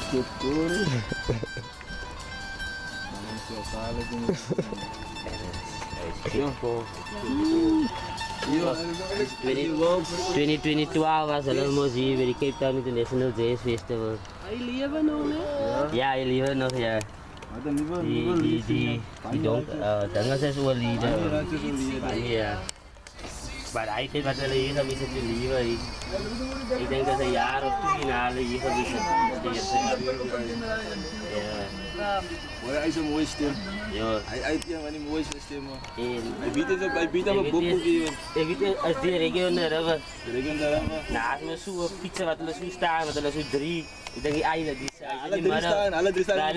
Good cool. Yo. 2022 was almost here bij de Cape Town International Jazz Festival. Hij leven nog, hè? Ja, hij leven nog, ja. Die dan is wel lieden. Ja. Maar hij heeft wat er hier geweest te leven. Ik denk dat een jaar of 2 finale hier geweest is. Ja. Hij is een mooie stem. Ja. Hij heeft een mooie stem. Hij biedt hem een boek gegeven. Ik weet als die regionale Regionale. nou, als we zo fietsen wat we zo staan, wat we zo 3. Ik denk die eilen die Alle drie staan.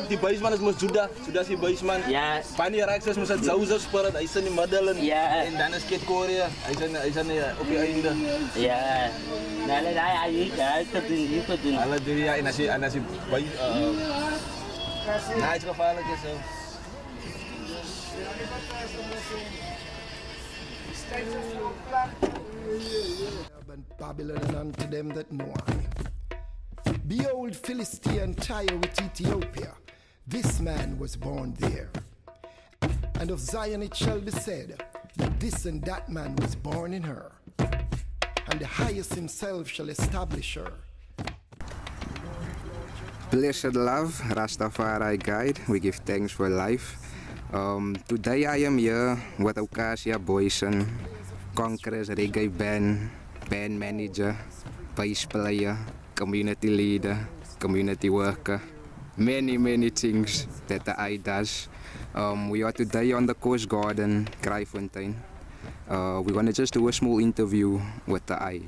Die buisman is moest Juda is die buisman. Ja. Wanneer Raxas moest het zo spelen, hij is in de middelen. Ja. En dan is Kid Korea, hij is op je einde. Ja. Nou, hij kan doen. Alle drie, ja, en als je bij het gevaarlijk is zo. Babylon and unto them that know him. Behold, Philistine Tyre with Ethiopia. This man was born there. And of Zion it shall be said that this and that man was born in her. And the highest himself shall establish her. Blessed love, Rastafari guide. We give thanks for life. Today I am here with OCASSIA BOOYSEN, Congress Reggae band manager, bass player, community leader, community worker, many things that the I does. We are today on the Coast Garden, Kraaifontein. We're gonna just do a small interview with the I.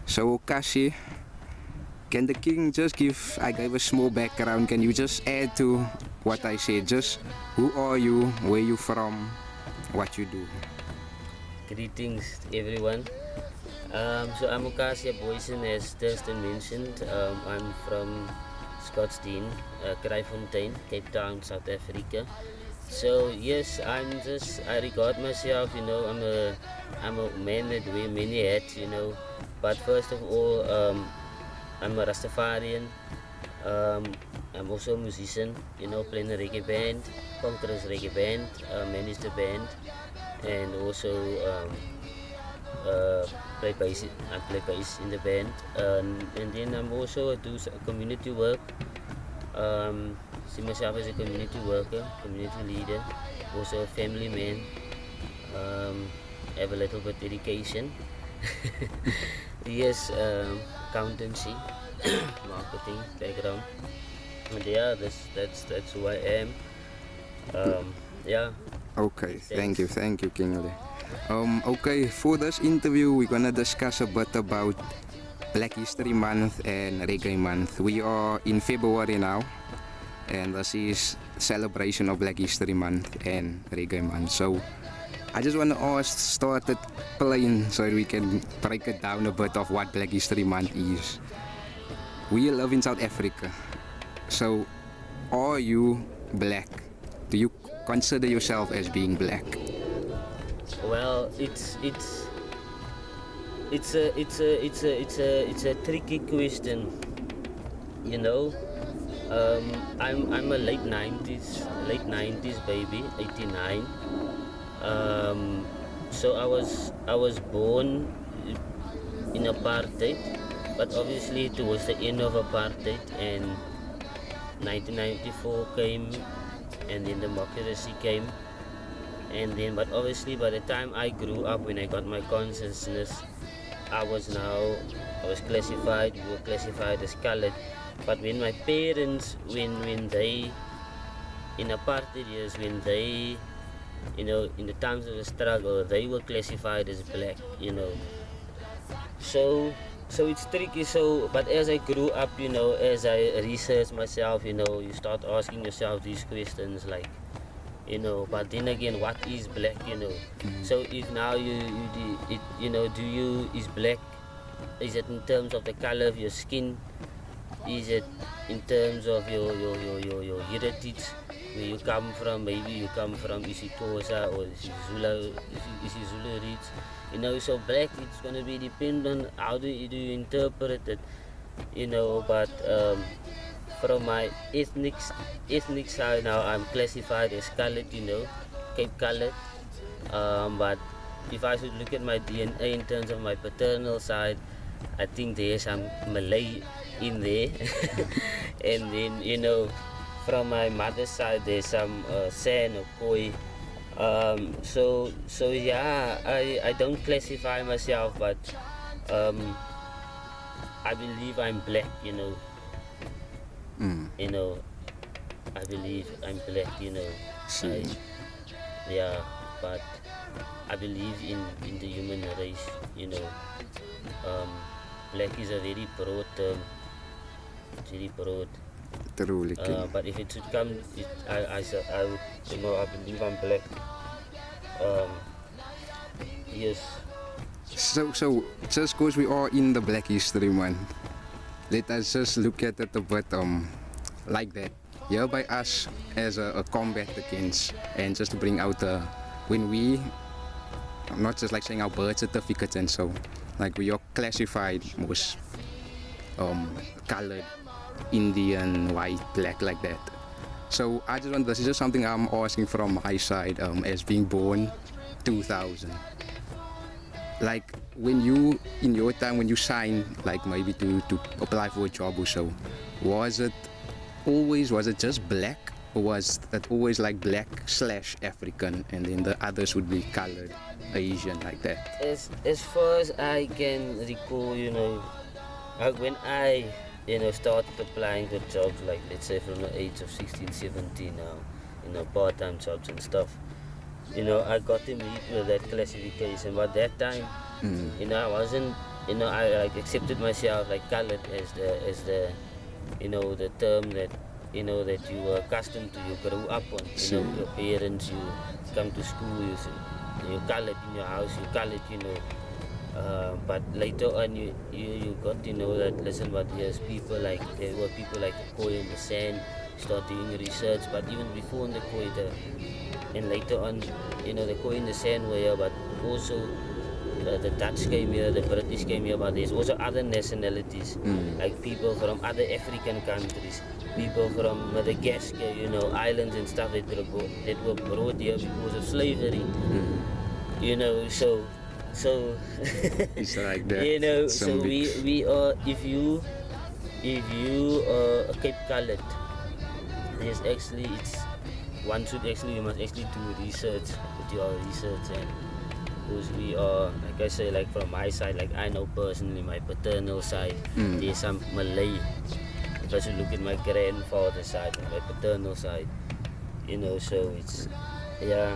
So OCASSIA, can the king just give, I gave a small background, can you just add to what I said? Just who are you, where you from, what you do? Greetings everyone. So I'm OCASSIA BOOYSEN, as Thurston mentioned. I'm from Scottsdene, Kraaifontein, Cape Town, South Africa. So yes, I regard myself, you know, I'm a man that wears many hats, you know. But first of all, I'm a Rastafarian. I'm also a musician, you know, playing a reggae band, Conquerors Reggae band, manage the band, and also play bass in the band. And then I'm also do community work. See myself as a community worker, community leader, also a family man. Have a little bit education. Yes, accountancy, marketing background. And yeah, that's who I am. Yeah. Okay, thank you, King Ali. Okay, for this interview, we're gonna discuss a bit about Black History Month and Reggae Month. We are in February now, and this is celebration of Black History Month and Reggae Month. So I just want to start it plain so we can break it down a bit of what Black History Month is. We live in South Africa, so are you black? Do you consider yourself as being black? Well, it's a tricky question, you know. I'm a late 90s baby, 89. So I was born in apartheid, but obviously towards the end of apartheid, and 1994 came, and then democracy came, and then, but obviously by the time I grew up, when I got my consciousness, we were classified as colored. But when my parents, when they, in apartheid years, when they, you know, in the times of the struggle, they were classified as black, you know. So it's tricky. So, but as I grew up, you know, as I researched myself, you know, you start asking yourself these questions, like, you know, but then again, what is black, you know? So if now is black, is it in terms of the color of your skin? Is it in terms of your heritage, where you come from? Maybe you come from isiXhosa or isiZulu roots, you know. So black, it's going to be depend on how do you interpret it. you know, but from my ethnic side now, I'm classified as colored, you know, Cape colored. But if I should look at my DNA in terms of my paternal side, I think there's some Malay in there. And then, you know, from my mother's side, there's some San or Khoi. So yeah, I don't classify myself, but I believe I'm black, you know. You know, I believe I'm black, you know. Yeah, but I believe in the human race, you know. Black is a very broad term, very broad. Truly. But if it should come, I would, you know, I believe I'm black. Yes. So just because we are in the Black History Month, let us just look at it a bit like that. Here by us as a combat against, and just to bring out when we, not just like saying our birth certificates and so, like we are classified most colored, Indian, white, black, like that. So I just want, this is just something I'm asking from my side as being born 2000. Like when you, in your time when you signed, like maybe to apply for a job or so, was it just black, or was it always like black / African, and then the others would be colored, Asian, like that? As far as I can recall, you know, like when I, you know, started applying for jobs, like let's say from the age of 16, 17 now, you know, part-time jobs and stuff, you know, I got to meet with that classification. But that time, you know, I wasn't, you know, I like accepted myself like colored as the, you know, the term that, you know, that you were accustomed to, you grew up on. You know, your parents, you come to school, you're colored in your house, you're colored, you know. But later on, you got to know that, listen, but there's people like, there were people like the Khoi and the San, start doing research. But even before the Khoi, and later on, you know, the Khoi and the San were here, but also the Dutch came here, the British came here, but there's also other nationalities, like people from other African countries, people from Madagascar, you know, islands and stuff that were brought here because of slavery. You know, so It's like that. you know, so we are, if you are Cape colored, there's actually, you must actually do research, with your research, and because we are, like I say, like from my side, like I know personally, my paternal side, there's some Malay. If I should look at my grandfather's side and my paternal side, you know, so it's, yeah.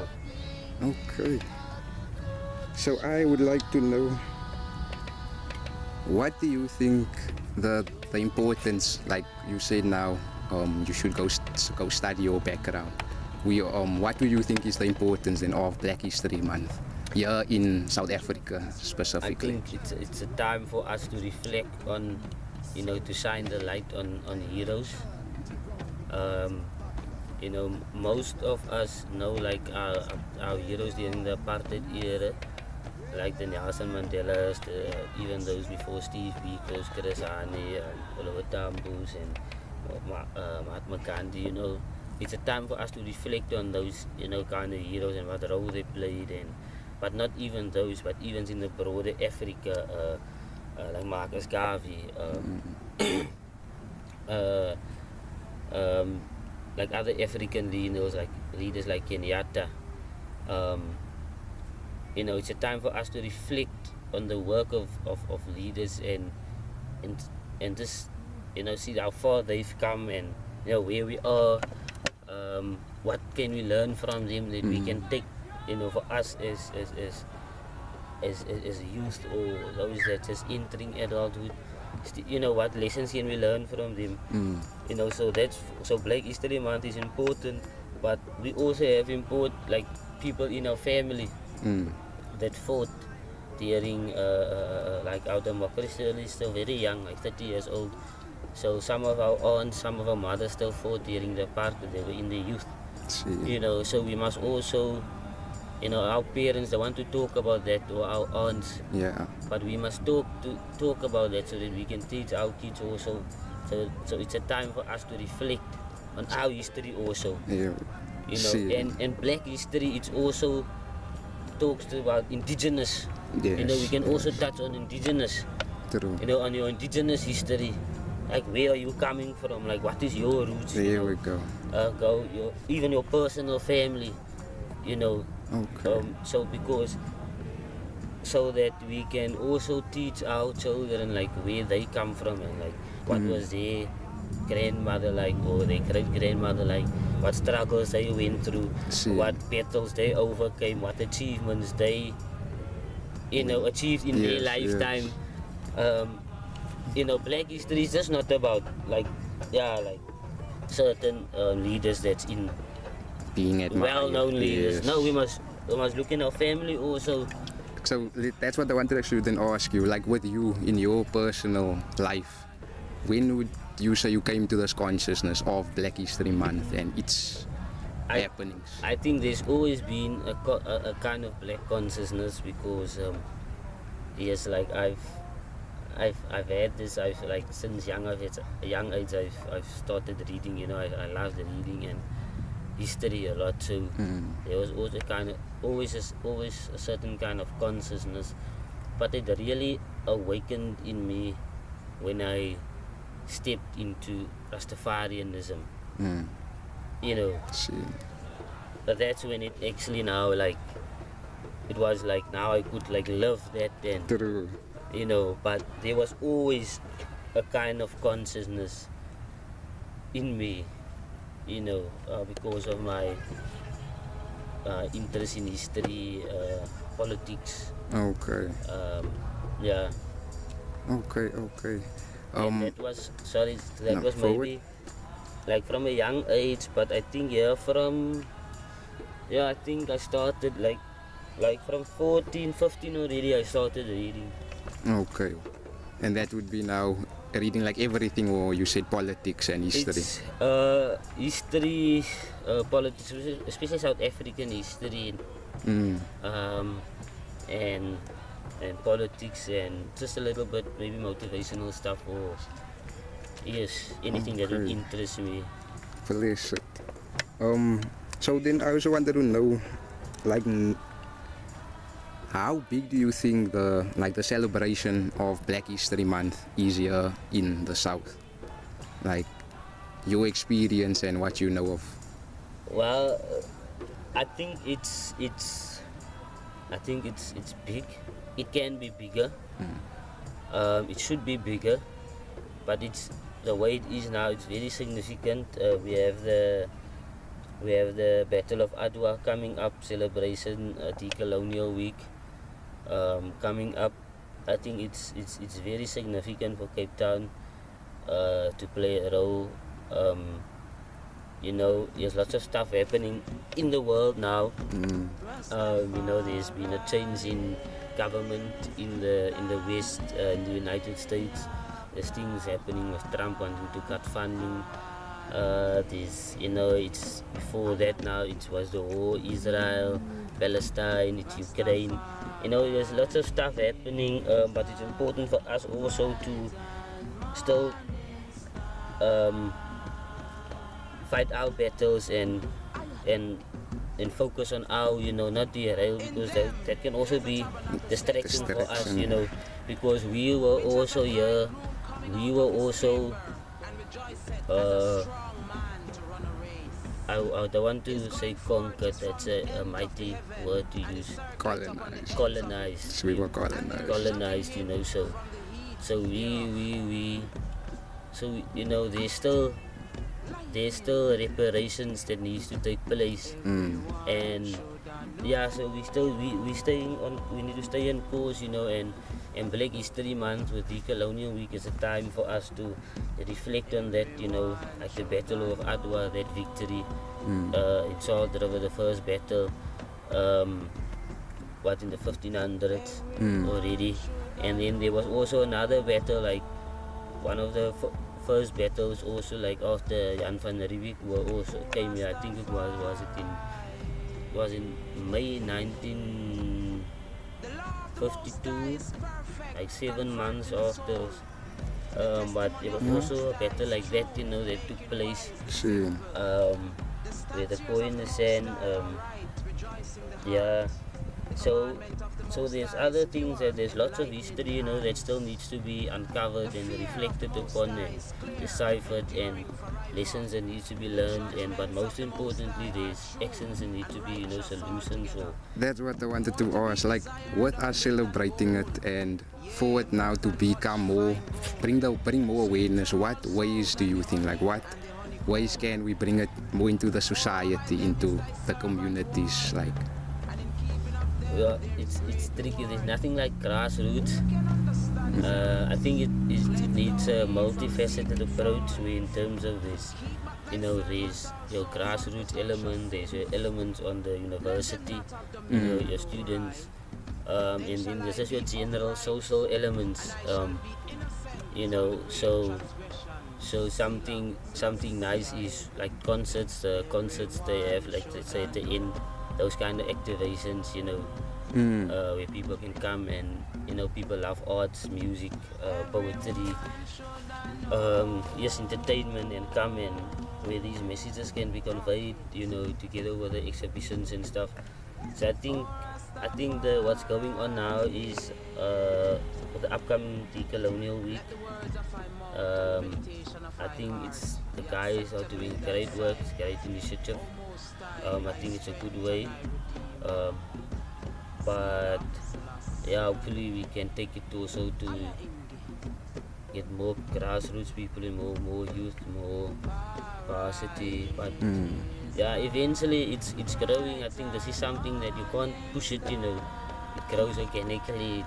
Okay. So I would like to know, what do you think the importance, like you said now, you should go study your background. What do you think is the importance then of Black History Month here in South Africa specifically? I think it's a time for us to reflect on, you know, to shine the light on heroes. You know, most of us know like our heroes during the apartheid era, like the Nelson Mandelas, even those before Steve Biko's, Chris Hani, Oliver Tambo's, and Mahatma Gandhi. You know, it's a time for us to reflect on those, you know, kind of heroes and what role they played, and but not even those, but even in the broader Africa, like Marcus Garvey, like other African leaders like Kenyatta. You know, it's a time for us to reflect on the work of leaders and just, you know, see how far they've come, and, you know, where we are. What can we learn from them that we can take, you know, for us as youth, or those that just entering adulthood. You know, what lessons can we learn from them? You know, so Black History Month is important, but we also have like people in our family that fought during like our democracy is still very young, like 30 years old. So some of our aunts, some of our mothers still fought during the apartheid. They were in the youth. You know, so we must also You know, our parents, they want to talk about that, or our aunts. Yeah. But we must talk about that so that we can teach our kids also. So it's a time for us to reflect on our history also. Yeah. You know, and black history, it's also talks about indigenous. Yes, You know, we can also touch on indigenous. True. You know, on your indigenous history. Like, where are you coming from? Like, what is your roots? There we go. Even your personal family. You know. Okay. So that we can also teach our children like where they come from and like what was their grandmother like or their great grandmother like, what struggles they went through, what battles they overcame, what achievements they achieved in their lifetime. You know, black history is just not about like certain leaders that's in Being admired. well-known leaders. Yes. No, we must look in our family also. So that's what I wanted actually then ask you, like with you in your personal life, when would you say you came to this consciousness of Black History Month and its happenings? I think there's always been a kind of black consciousness because yes, like I've had this. I've like since a young age I've started reading. You know, I love the reading and history a lot too. There was always a certain kind of consciousness, but it really awakened in me when I stepped into Rastafarianism. You know, but that's when it actually now like it was like now I could like love that then. True. You know, but there was always a kind of consciousness in me, you know, because of my interest in history, politics. Okay. Yeah. Okay. And that was was forward. maybe like from a young age, but I think I think I started like from 14, 15 already I started reading. Okay. And that would be now reading like everything, or you said politics and history? It's history, politics, especially South African history, and politics, and just a little bit maybe motivational stuff, or yes, anything that would interest me. Bless it. So then I also wanted to know, like, how big do you think the celebration of Black History Month is here in the South? Like your experience and what you know of. Well, I think it's big. It can be bigger. It should be bigger, but it's the way it is now. It's very significant. We have the Battle of Adwa coming up, celebration, Decolonial Week coming up. I think it's very significant for Cape Town to play a role. You know, there's lots of stuff happening in the world now. You know, there's been a change in government in the West, in the United States. There's things happening with Trump wanting to cut funding. There's, you know, it's before that now. It was the war, Israel, Palestine, it's Ukraine. You know, there's lots of stuff happening, but it's important for us also to still fight our battles and focus on our, you know, not derail, because that can also be distracting for us, you know, because we were also here, we were also I don't want to say conquered, that's a mighty word to use. Colonized. We were colonized. Colonized, you know, so we you know, there's still reparations that needs to take place, and yeah, so we need to stay on course, you know, and Black History Month with Decolonial Week is a time for us to reflect on that, you know, like the Battle of Adwa, that victory in Salt River, the first battle, in the 1500s already, and then there was also another battle, like one of the first battles also, like after Jan van Riebeeck were also came here. I think it was it in was in May 1952, like 7 months after. But it was also a battle like that, that took place. Sim. With the boy in the sand. Yeah. So there's other things that there's lots of history, that still needs to be uncovered and reflected upon and deciphered, and lessons that need to be learned, but most importantly there's actions that need to be, solutions. So That's what I wanted to ask. Like, with us celebrating it and for it now to become more, bring more awareness, what ways do you think? Like, what ways can we bring it more into the society, into the communities? Like, well, it's tricky. There's nothing like grassroots. I think it needs a multifaceted approach in terms of this. There's your grassroots element, there's your elements on the university, your students, and then there's just your general social elements. So something nice is like concerts. Concerts they have, like, let's say at the end, those kind of activations, where people can come and, people love arts, music, poetry, entertainment, and come and where these messages can be conveyed, together with the exhibitions and stuff. So I think what's going on now is for the upcoming Decolonial Week. I think the guys are doing great work, great initiative. I think it's a good way, but yeah, hopefully we can take it also to get more grassroots people and more youth, more varsity. But yeah, eventually it's growing. I think this is something that you can't push it, it grows organically.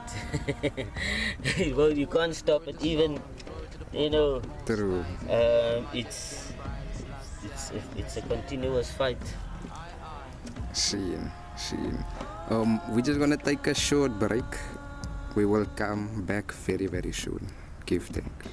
You can't stop it even, true. It's a continuous fight. Scene. We're just gonna take a short break. We will come back very, very soon. Give thanks.